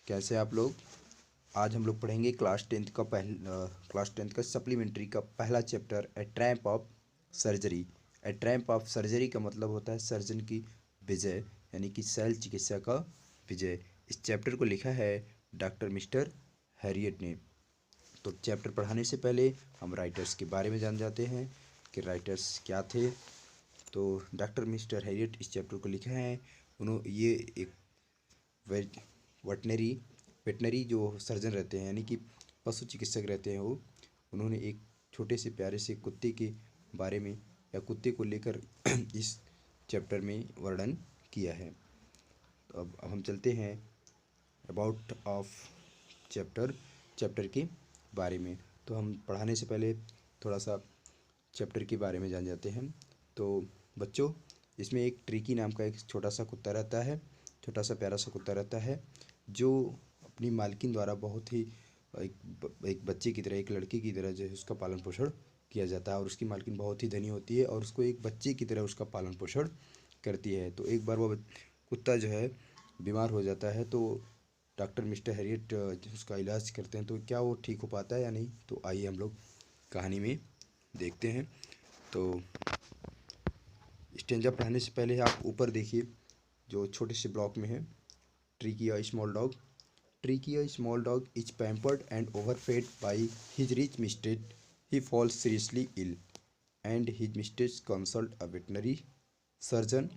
कैसे आप लोग। आज हम लोग पढ़ेंगे क्लास टेंथ का सप्लीमेंट्री का पहला chapter a tramp of surgery. A tramp of surgery का मतलब होता है सर्जन की विजय, यानी कि शैल चिकित्सा का विजय। इस चैप्टर को लिखा है डॉक्टर मिस्टर हैरियट ने। तो चैप्टर पढ़ाने से पहले हम राइटर्स के बारे में जान जाते हैं कि राइटर्स क्या थे। तो डॉक्टर मिस्टर हैरियट इस चैप्टर को लिखे हैं। उन्होंने ये एक वेटनरी वेटनरी जो सर्जन रहते हैं, यानी कि पशु चिकित्सक रहते हैं, वो उन्होंने एक छोटे से प्यारे से कुत्ते के बारे में या कुत्ते को लेकर इस चैप्टर में वर्णन किया है। तो अब हम चलते हैं अबाउट ऑफ चैप्टर के बारे में। तो हम पढ़ाने से पहले थोड़ा सा चैप्टर के बारे में जान जाते हैं। तो बच्चों, इसमें एक ट्रिकी नाम का एक छोटा सा कुत्ता रहता है, छोटा सा प्यारा सा कुत्ता रहता है, जो अपनी मालकिन द्वारा बहुत ही एक बच्चे की तरह, एक लड़के की तरह जो है उसका पालन पोषण किया जाता है। और उसकी मालकिन बहुत ही धनी होती है और उसको एक बच्चे की तरह उसका पालन पोषण करती है। तो एक बार वो कुत्ता जो है बीमार हो जाता है, तो डॉक्टर मिस्टर हैरियट उसका इलाज करते हैं। तो क्या वो ठीक हो पाता है या नहीं, तो आइए हम लोग कहानी में देखते हैं। तो स्टेंजा पढ़ाने से पहले आप ऊपर देखिए, जो छोटे से ब्लॉक में है, tricky a small dog. Tricky, a small dog, is pampered and overfed by his rich mistress. He falls seriously ill, and his mistress consults a veterinary surgeon.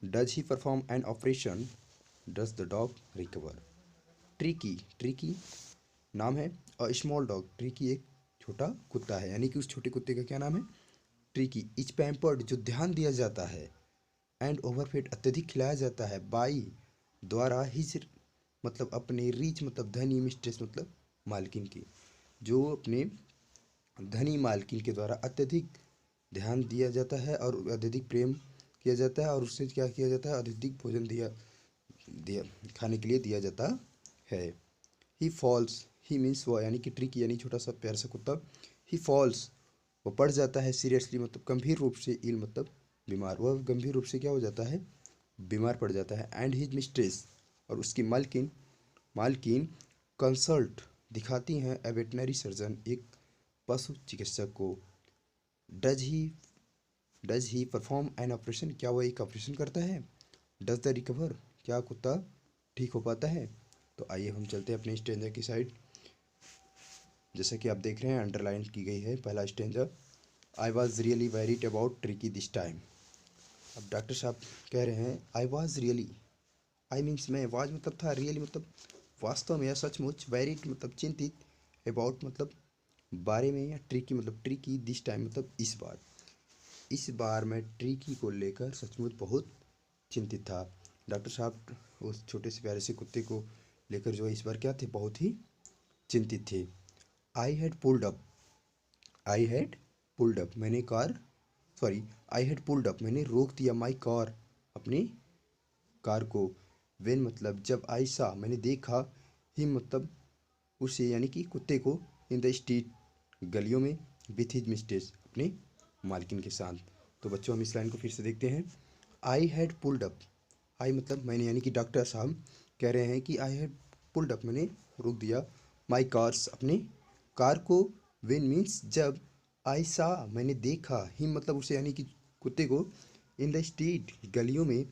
Does he perform an operation? Does the dog recover? Tricky नाम है। A small dog, tricky एक छोटा कुत्ता है, यानी कि उस छोटे कुत्ते का क्या नाम है? ट्रिकी। इज पैम्पर्ड, जो ध्यान दिया जाता है, एंड ओवरफेड, अत्यधिक खिलाया जाता है, बाई द्वारा, हिज मतलब अपने, रीच मतलब धनी, मिस्ट्रेस मतलब मालकिन की, जो अपने धनी मालकिन के द्वारा अत्यधिक ध्यान दिया जाता है और अत्यधिक प्रेम किया जाता है, और उससे क्या किया जाता है, अत्यधिक भोजन दिया दिया खाने के लिए दिया जाता है। ही फॉल्स, ही मीन्स वो, यानी कि ट्रिकी यानी छोटा सा प्यारा सा कुत्ता। ही फॉल्स, वो पड़ जाता है, सीरियसली मतलब गंभीर रूप से, इल मतलब बीमार, वह गंभीर रूप से क्या हो जाता है, बीमार पड़ जाता है। एंड हिज मिस्ट्रेस, और उसकी मालकिन मालकिन कंसल्ट, दिखाती हैं, ए वेटनरी सर्जन, एक पशु चिकित्सक को। Does he perform an operation, क्या वो एक ऑपरेशन करता है? डज द रिकवर, क्या कुत्ता ठीक हो पाता है? तो आइए हम चलते हैं अपने स्टेंजा की साइड। जैसा कि आप देख रहे हैं, अंडरलाइन की गई है पहला stanza. I was really varied about tricky this time. अब डॉक्टर साहब कह रहे हैं, I was really, I means मैं, वाज मतलब था, रियली मतलब वास्तव में या सचमुच, वेरीड मतलब चिंतित, अबाउट मतलब बारे में, या ट्रिकी मतलब ट्रिकी, दिस टाइम मतलब इस बार मैं ट्रिकी को लेकर सचमुच बहुत चिंतित था। डॉक्टर साहब उस छोटे से प्यारे से कुत्ते को लेकर जो है इस बार क्या थे, बहुत ही चिंतित थे। I had pulled up I had pulled up मैंने car sorry I had pulled up, मैंने रोक दिया, माई कार, अपनी कार को। वेन मतलब जब, आई सा मैंने देखा, हिम मतलब उसे, यानी कि कुत्ते को, इन द स्ट्रीट गलियों में, विथ हिज मिस्ट्रेस, अपने मालकिन के साथ। तो बच्चों, हम इस लाइन को फिर से देखते हैं। आई हैड पुल्ड अप, आई मतलब मैंने, यानी कि डॉक्टर साहब कह रहे हैं कि आई हैड पुल्ड अप, मैंने रोक दिया, माई कार्स, अपनी कार को। वेन मीन्स जब, आई सा मैंने देखा, हिम मतलब उसे, यानी कि कुत्ते को, इन द स्ट्रीट गलियों में,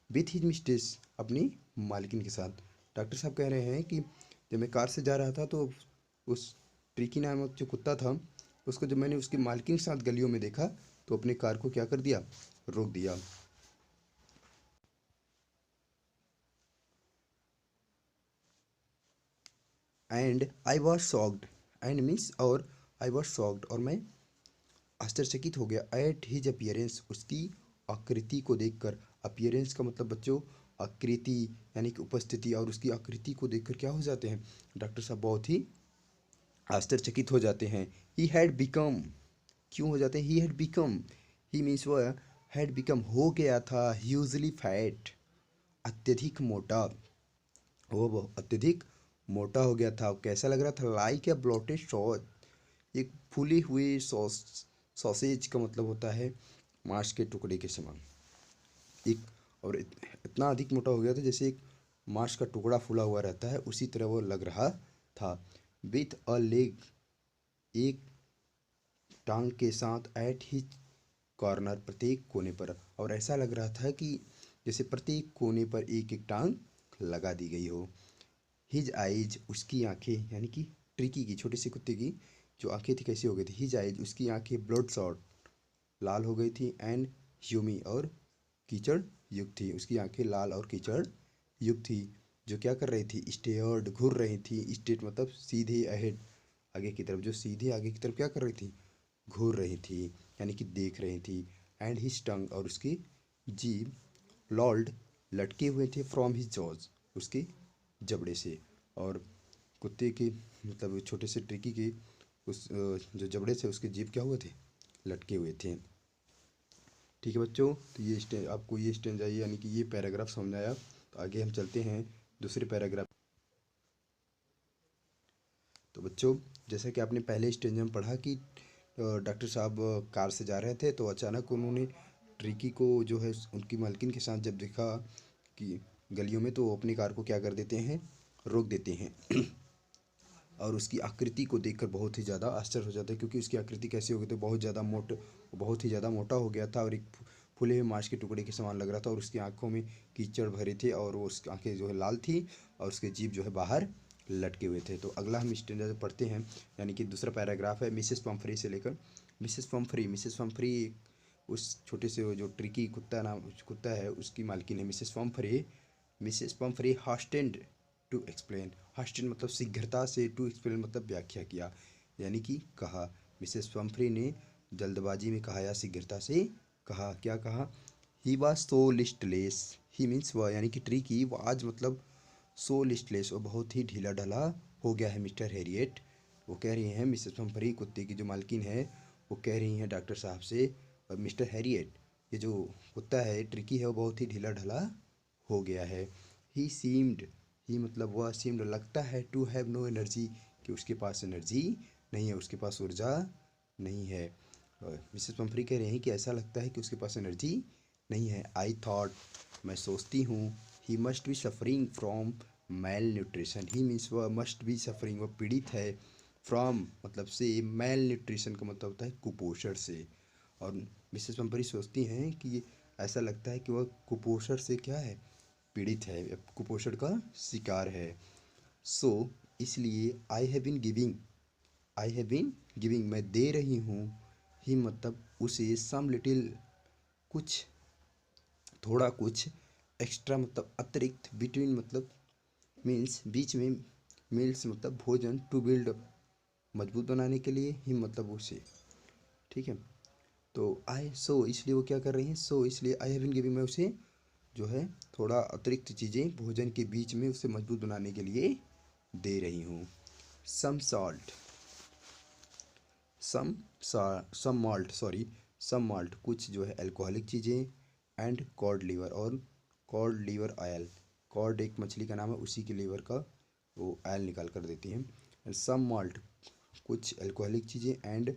विथ हिज मिस्ट्रेस, अपनी मालकिन के साथ। डॉक्टर साहब कह रहे हैं कि जब मैं कार से जा रहा था, तो उस ट्रिकी नामक जो कुत्ता था, उसको जब मैंने उसकी मालकिन के साथ गलियों में देखा, तो अपने कार को क्या कर दिया, रोक दिया। And I was shocked, and means और, आई वॉज शॉक्ड और मैं आश्चर्यचकित हो गया, एट हिज अपीयरेंस, उसकी आकृति को देखकर। अपीयरेंस का मतलब बच्चों आकृति, यानी कि उपस्थिति, और उसकी आकृति को देखकर क्या हो जाते हैं, डॉक्टर साहब बहुत ही आश्चर्यचकित हो जाते हैं। ही हैड बिकम, क्यों हो जाते हैं, he had become, he means वो हैड बिकम हो गया था, ह्यूजली फैट, अत्यधिक मोटा, वो अत्यधिक मोटा हो गया था। कैसा लग रहा था, लाइक ए ब्लोटेड सॉस, एक फूली हुई सॉसेज का मतलब होता है मांस के टुकड़े के समान। एक, और इतना अधिक मोटा हो गया था जैसे एक मांस का टुकड़ा फूला हुआ रहता है उसी तरह वो लग रहा था। विथ अ लेग, एक टांग के साथ, एट हिज कॉर्नर, प्रत्येक कोने पर, और ऐसा लग रहा था कि जैसे प्रत्येक कोने पर एक एक टांग लगा दी गई हो। हिज आइज, उसकी आंखें, यानी कि ट्रिकी की, छोटे से कुत्ते की जो आंखें थी कैसी हो गई थी। हिज आइज, उसकी आंखें ब्लड शॉट, लाल हो गई थी। एंड ह्यूमी, और कीचड़ युक्त थी। उसकी आंखें लाल और कीचड़ युक्त थी। जो क्या कर रही थी, स्टेयर्ड, घूर रही थी। स्टेट मतलब सीधे अहेड, आगे की तरफ, जो सीधे आगे की तरफ क्या कर रही थी, घूर रही थी, यानी कि देख रही थी। एंड हिज टंग, और उसकी जीभ, लॉल्ड, लटके हुए थे, फ्रॉम हिज जॉज, उसके जबड़े से। और कुत्ते के मतलब छोटे से ट्रिकी के उस जो जबड़े से उसके जीभ क्या हुए थे, लटके हुए थे। ठीक है बच्चों, तो ये आपको ये स्टेंजा यानी कि ये पैराग्राफ समझ आया। तो आगे हम चलते हैं दूसरे पैराग्राफ। तो बच्चों, जैसा कि आपने पहले स्टेंजा में पढ़ा कि डॉक्टर साहब कार से जा रहे थे तो अचानक उन्होंने ट्रिकी को जो है उनकी मालकिन के साथ जब देखा कि गलियों में, तो वो अपनी कार को क्या कर देते हैं, रोक देते हैं। और उसकी आकृति को देखकर बहुत ही ज़्यादा आश्चर्य हो जाता है, क्योंकि उसकी आकृति कैसी हो गई थी, बहुत ही ज़्यादा मोटा हो गया था और एक फूले हुए मांस के टुकड़े के समान लग रहा था। और उसकी आंखों में कीचड़ भरे थे और वो उसकी आंखें जो है लाल थी और उसके जीभ जो है बाहर लटके हुए थे। तो अगला हम स्टैंजा पढ़ते हैं, यानी कि दूसरा पैराग्राफ है मिसेस पम्फ्री से लेकर। मिसेस पम्फ्री उस छोटे से वो जो ट्रिकी कुत्ता है उसकी मालकिन है मिसेस पम्फ्री हास्टेंड टू एक्सप्लेन। हास्टेंड मतलब शीघ्रता से, टू एक्सप्लेन मतलब व्याख्या किया, यानी कि कहा। मिसेस पम्फ्री ने जल्दबाजी में कहा या शीघ्रता से कहा। क्या कहा, he was so listless, he means वह, यानी कि ट्रिकी, वो आज मतलब सो लिस्टलेस, वो बहुत ही ढीला ढाला हो गया है मिस्टर हैरियट। वो कह रही हैं मिसेस पम्फ्री, कुत्ते की जो मालकिन है, वो कह रही हैं डॉक्टर साहब से, और मिस्टर हैरियट, ये जो कुत्ता है ट्रिकी है, वो बहुत ही ढीला ढाला हो गया है। ही सीम्ड, ही मतलब वह, सीम्ड लगता है, टू हैव नो एनर्जी, कि उसके पास एनर्जी नहीं है, उसके पास ऊर्जा नहीं है। मिसेस पम्फ्री कह रहे हैं कि ऐसा लगता है कि उसके पास एनर्जी नहीं है। आई थॉट, मैं सोचती हूँ, he must be suffering from mail nutrition, he means वह मस्ट बी सफरिंग, वह पीड़ित है, फ्रॉम मतलब से, मेल न्यूट्रिशन का मतलब होता है कुपोषण से। और मिसेस पम्परी सोचती हैं कि ऐसा लगता है कि वह कुपोषण से क्या है, पीड़ित है, कुपोषण का शिकार है। सो इसलिए आई हैव बीन गिविंग, मैं दे रही हूँ, ही मतलब उसे, सम लिटिल, कुछ, थोड़ा कुछ, एक्स्ट्रा मतलब अतिरिक्त, बिटवीन मतलब मीन्स बीच में, मील्स मतलब भोजन, टू बिल्ड मजबूत बनाने के लिए, ही मतलब उसे। ठीक है, तो इसलिए वो क्या कर रही हैं, इसलिए आई हैव बीन गिविंग, मैं उसे जो है थोड़ा अतिरिक्त चीज़ें भोजन के बीच में उसे मजबूत बनाने के लिए दे रही हूँ। सम सॉल्ट, सम मॉल्ट, सम माल्ट, कुछ जो है अल्कोहलिक चीज़ें। एंड कॉड लीवर, और कॉड लीवर ऑयल, कॉड एक मछली का नाम है, उसी के लीवर का वो ऑयल निकाल कर देती हैं। सम माल्ट, कुछ अल्कोहलिक चीज़ें, एंड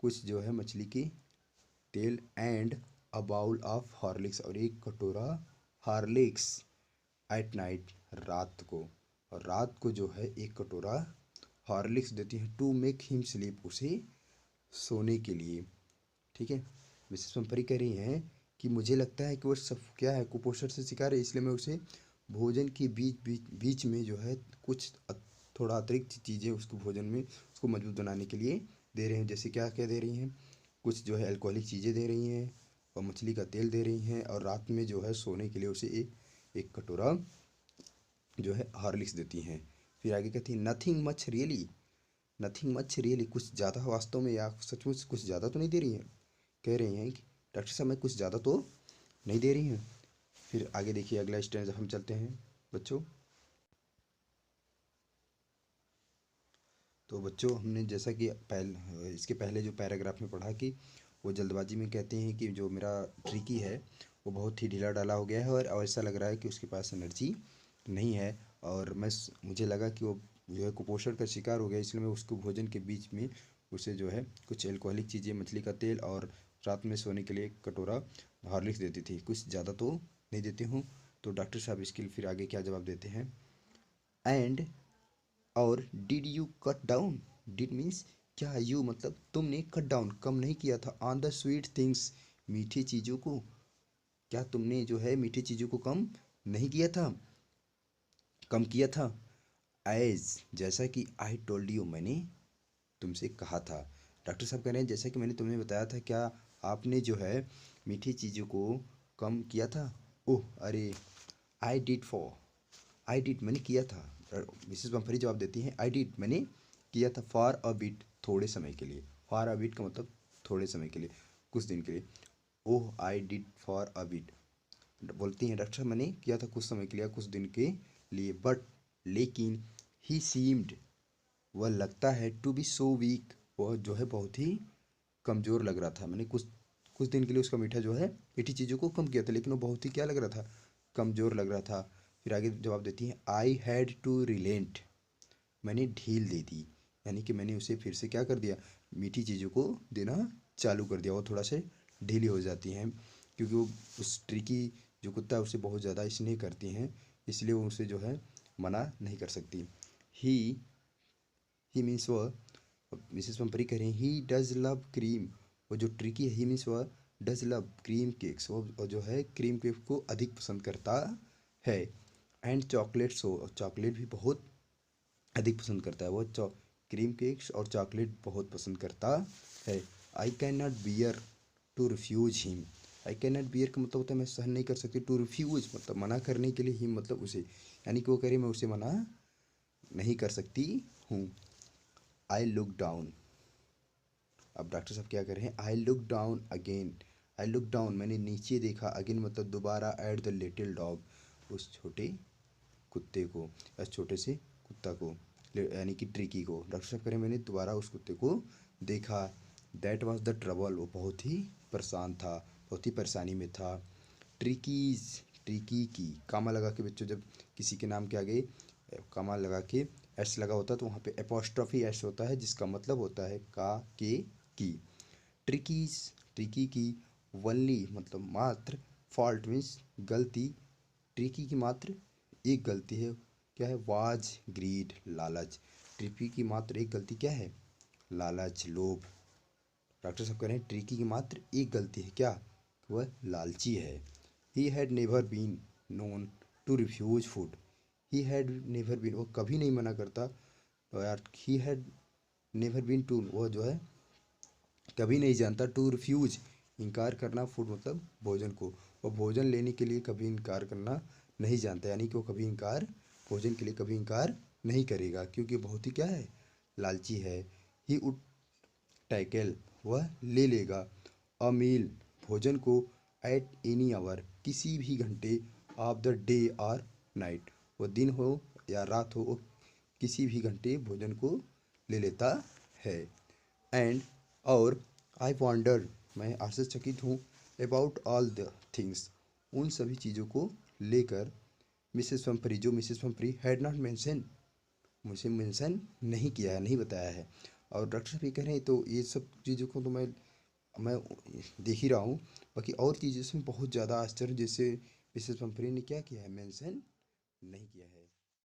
कुछ जो है मछली की तेल। And a bowl of Horlicks, और एक कटोरा हॉर्लिक्स। एट नाइट, रात को, और रात को जो है एक कटोरा हॉर्लिक्स देती हैं, टू मेक हिम स्लीप, उसे सोने के लिए। ठीक है, मिसेस पंपरी कह रही हैं कि मुझे लगता है कि वो सब क्या है, कुपोषण से शिकार है, इसलिए मैं उसे भोजन के बीच में जो है कुछ थोड़ा अतिरिक्त चीज़ें उसको भोजन में उसको मजबूत बनाने के लिए दे रहे हैं। जैसे क्या क्या दे रही हैं, कुछ जो है अल्कोहलिक चीज़ें दे रही हैं, और मछली का तेल दे रही हैं, और रात में जो है सोने के लिए उसे एक कटोरा जो है हॉर्लिक्स देती हैं। फिर आगे कहती हैं, नथिंग मच रियली, कुछ ज़्यादा वास्तव में या सचमुच कुछ ज़्यादा तो नहीं दे रही हैं। कह रही हैं कि डॉक्टर साहब मैं कुछ ज़्यादा तो नहीं दे रही हैं। फिर आगे देखिए अगला स्टेंज हम चलते हैं बच्चों। तो बच्चों, हमने जैसा कि इसके पहले जो पैराग्राफ में पढ़ा कि वो जल्दबाजी में कहते हैं कि जो मेरा ट्रिकी है वो बहुत ही ढीला ढाला हो गया है, और ऐसा लग रहा है कि उसके पास एनर्जी नहीं है। और मुझे लगा कि वो जो है कुपोषण का शिकार हो गया, इसलिए मैं उसको भोजन के बीच में उसे जो है कुछ एल्कोहलिक चीज़ें, मछली का तेल, और रात में सोने के लिए एक कटोरा हॉर्लिक्स देती थी, कुछ ज़्यादा तो नहीं देती हूँ। तो डॉक्टर साहब इसके लिए फिर आगे क्या जवाब देते हैं, एंड और did you cut down, did means क्या, यू मतलब तुमने कट डाउन कम नहीं किया था, ऑन द स्वीट थिंग्स मीठी चीज़ों को, क्या तुमने जो है मीठी चीज़ों को कम नहीं किया था, कम किया था, एज जैसा कि आई टोल्ड यू मैंने तुमसे कहा था। डॉक्टर साहब कह रहे हैं जैसा कि मैंने तुम्हें बताया था, क्या आपने जो है मीठी चीज़ों को कम किया था। ओह अरे, आई डिड फॉर, आई डिड मैंने किया था। मिसेस बम्फरी जवाब देती हैं आई डिड मैंने किया था, फॉर अ बिट थोड़े समय के लिए, फॉर अ बिट का मतलब थोड़े समय के लिए, कुछ दिन के लिए। Oh I did for a bit, बोलती हैं डॉक्टर साहब मैंने किया था कुछ समय के लिए, कुछ दिन के लिए, बट लेकिन ही सीम्ड वह लगता है, टू बी सो वीक वह जो है बहुत ही कमज़ोर लग रहा था। मैंने कुछ कुछ दिन के लिए उसका मीठा जो है मीठी चीज़ों को कम किया था, लेकिन वो बहुत ही क्या लग रहा था, कमज़ोर लग रहा था। फिर आगे जवाब देती हैं आई हैड टू रिलेंट मैंने ढील दे दी, यानी कि मैंने उसे फिर से क्या कर दिया, मीठी चीज़ों को देना चालू कर दिया। वो थोड़ा से ढीली हो जाती हैं क्योंकि वो उस ट्रिकी जो कुत्ता है उससे बहुत ज़्यादा स्नेह करती हैं, इसलिए वो उसे जो है मना नहीं कर सकती। ही ही मीन्स वह, मिसेस पंपरी कह रही हैं ही डज लव क्रीम, वो जो ट्रिकी है ही मीन्स वह डज लव क्रीम केक्स, वो जो है क्रीम केक को अधिक पसंद करता है, एंड चॉकलेट्स हो, और चॉकलेट भी बहुत अधिक पसंद करता है। वो क्रीम केक्स और चॉकलेट बहुत पसंद करता है। I can not bear to refuse him, I can not bear का मतलब होता है मैं सहन नहीं कर सकती, टू रिफ्यूज मतलब मना करने के लिए, हिम मतलब उसे, यानी कि वो कह रही मैं उसे मना नहीं कर सकती हूँ। आई लुक डाउन, अब डॉक्टर साहब क्या कर रहे हैं, I look down again, I look down मैंने नीचे देखा, अगेन मतलब दोबारा, एट द लिटिल डॉग उस छोटे कुत्ते को, या छोटे से कुत्ता को, यानी कि ट्रिकी को। डॉक्टर साहब कह रहे हैं मैंने दोबारा उस कुत्ते को देखा, दैट वाज द ट्रबल वो बहुत ही परेशान था, बहुत ही परेशानी में था। ट्रिकीज, ट्रिकी की कामा लगा के बच्चों, जब किसी के नाम के आगे कामा लगा के एस लगा होता है तो वहाँ पे एपोस्ट्रॉफी एस होता है, जिसका मतलब होता है का के की। ट्रिकीज, ट्रिकी की, वनली मतलब मात्र, फॉल्ट मीन्स गलती, ट्रिकी की मात्र एक गलती है, क्या है, वाज ग्रीड लालच, ट्रिकी की मात्र एक गलती क्या है, लालच लोभ। डॉक्टर साहब कह रहे हैं ट्रिकी की मात्र एक गलती है क्या, वह लालची है। He had never been known to refuse food, he had never been वो कभी नहीं मना करता, तो यार he had never been to वो जो है कभी नहीं जानता, टू रिफ्यूज इनकार करना, फूड मतलब भोजन को, वो भोजन लेने के लिए कभी इनकार करना नहीं जानता, यानी कि वो कभी इनकार, भोजन के लिए कभी इनकार नहीं करेगा क्योंकि बहुत ही क्या है, लालची है। ही उड टैकल वह ले लेगा, अ मील भोजन को, एट एनी आवर किसी भी घंटे, ऑफ द डे और नाइट वो दिन हो या रात हो, वो किसी भी घंटे भोजन को ले लेता है। एंड और आई वॉन्डर मैं आश्चर्यचकित हूँ, अबाउट ऑल द थिंग्स उन सभी चीज़ों को लेकर, मिसेस पंपरी जो मिसेस पंपरी हैड नॉट मेंशन मुझे मेंशन नहीं किया है, नहीं बताया है। और डॉक्टर साहब ये कह रहे हैं तो ये सब चीज़ों को तो मैं देख ही रहा हूँ, बाकी और चीज़ों से बहुत ज़्यादा आश्चर्य, जैसे मिसेस पंपरी ने क्या किया है, मेंशन नहीं किया है।